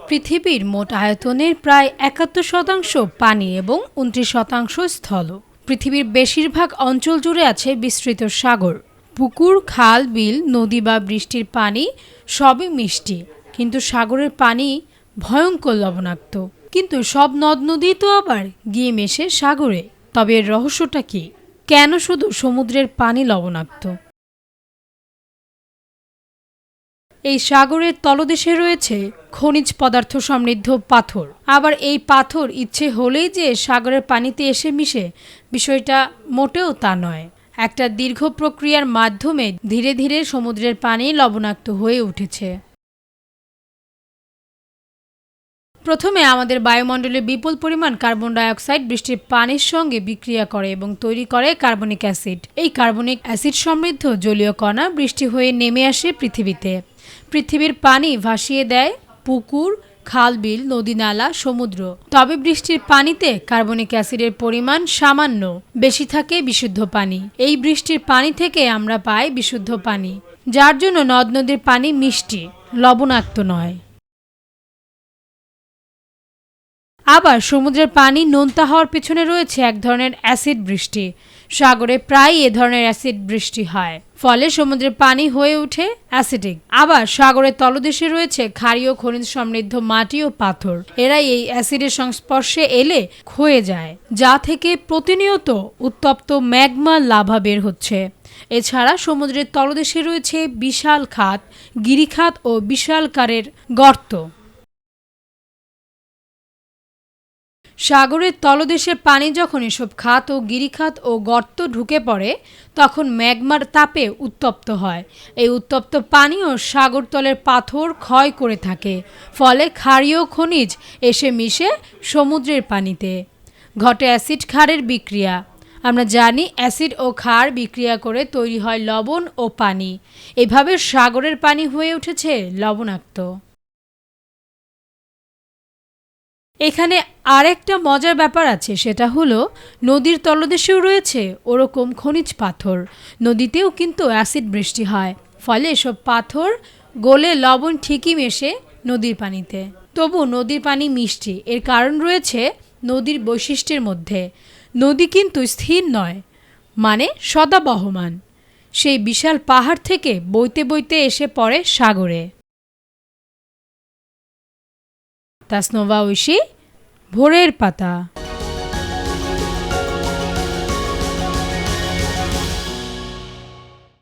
পৃথিবীর মোট আয়তনের প্রায় ৭১% পানি এবং ২৯% স্থল। পৃথিবীর বেশিরভাগ অঞ্চল জুড়ে আছে বিস্তৃত সাগর। পুকুর, খাল, বিল, নদী বা বৃষ্টির পানি সবই মিষ্টি, কিন্তু সাগরের পানি ভয়ঙ্কর লবণাক্ত। কিন্তু সব নদ নদী তো আবার গিয়ে মেশে সাগরে। তবে এর রহস্যটা কি? কেন শুধু সমুদ্রের পানি লবণাক্ত? এই সাগরের তলদেশে রয়েছে খনিজ পদার্থ সমৃদ্ধ পাথর। আবার এই পাথর ইচ্ছে হলেই যে সাগরের পানিতে এসে মিশে, বিষয়টা মোটেও তা নয়। একটা দীর্ঘ প্রক্রিয়ার মাধ্যমে ধীরে ধীরে সমুদ্রের পানি লবণাক্ত হয়ে উঠেছে। প্রথমে আমাদের বায়ুমণ্ডলে বিপুল পরিমাণ কার্বন ডাই অক্সাইড বৃষ্টির পানির সঙ্গে বিক্রিয়া করে এবং তৈরি করে কার্বনিক অ্যাসিড। এই কার্বনিক অ্যাসিড সমৃদ্ধ জলীয় কণা বৃষ্টি হয়ে নেমে আসে পৃথিবীতে। পৃথিবীর পানি ভাসিয়ে দেয় পুকুর, খাল, বিল, নদী, নালা, সমুদ্র। তবে বৃষ্টির পানিতে কার্বনিক অ্যাসিডের পরিমাণ সামান্য, বেশি থাকে বিশুদ্ধ পানি। এই বৃষ্টির পানি থেকে আমরা পাই বিশুদ্ধ পানি, যার জন্য নদ নদীর পানি মিষ্টি, লবণাক্ত নয়। আবার সমুদ্রের পানি নোনতা হওয়ার পিছনে রয়েছে এক ধরনের অ্যাসিড বৃষ্টি। সাগরে প্রায় এ ধরনের অ্যাসিড বৃষ্টি হয়, ফলে সমুদ্রের পানি হয়ে ওঠে অ্যাসিডিক। আবার সাগরের তলদেশে রয়েছে ক্ষারীয় খনিজ সমৃদ্ধ মাটি ও পাথর। এরাই এই অ্যাসিডের সংস্পর্শে এলে ক্ষয়ে যায়, যা থেকে প্রতিনিয়ত উত্তপ্ত ম্যাগমা লাভা বের হচ্ছে। এছাড়া সমুদ্রের তলদেশে রয়েছে বিশাল খাত, গিরিখাত ও বিশালকারের গর্ত। সাগরের তলদেশের পানি যখন এসব খাত ও গিরিখাত ও গর্ত ঢুকে পড়ে, তখন ম্যাগমার তাপে উত্তপ্ত হয়। এই উত্তপ্ত পানিও সাগরতলের পাথর ক্ষয় করে থাকে, ফলে ক্ষারীয় খনিজ এসে মিশে সমুদ্রের পানিতে। ঘটে অ্যাসিড ক্ষারের বিক্রিয়া। আমরা জানি অ্যাসিড ও ক্ষার বিক্রিয়া করে তৈরি হয় লবণ ও পানি। এভাবে সাগরের পানি হয়ে উঠেছে লবণাক্ত। এখানে আরেকটা মজার ব্যাপার আছে, সেটা হলো নদীর তলদেশেও রয়েছে ওরকম খনিজ পাথর। নদীতেও কিন্তু অ্যাসিড বৃষ্টি হয়, ফলে এসব পাথর গলে লবণ ঠিকই মেশে নদীর পানিতে। তবু নদীর পানি মিষ্টি, এর কারণ রয়েছে নদীর বৈশিষ্ট্যের মধ্যে। নদী কিন্তু স্থির নয়, মানে সদা বহমান। সেই বিশাল পাহাড় থেকে বইতে বইতে এসে পড়ে সাগরে। তাসনোভা ঐশী, ভোরের পাতা।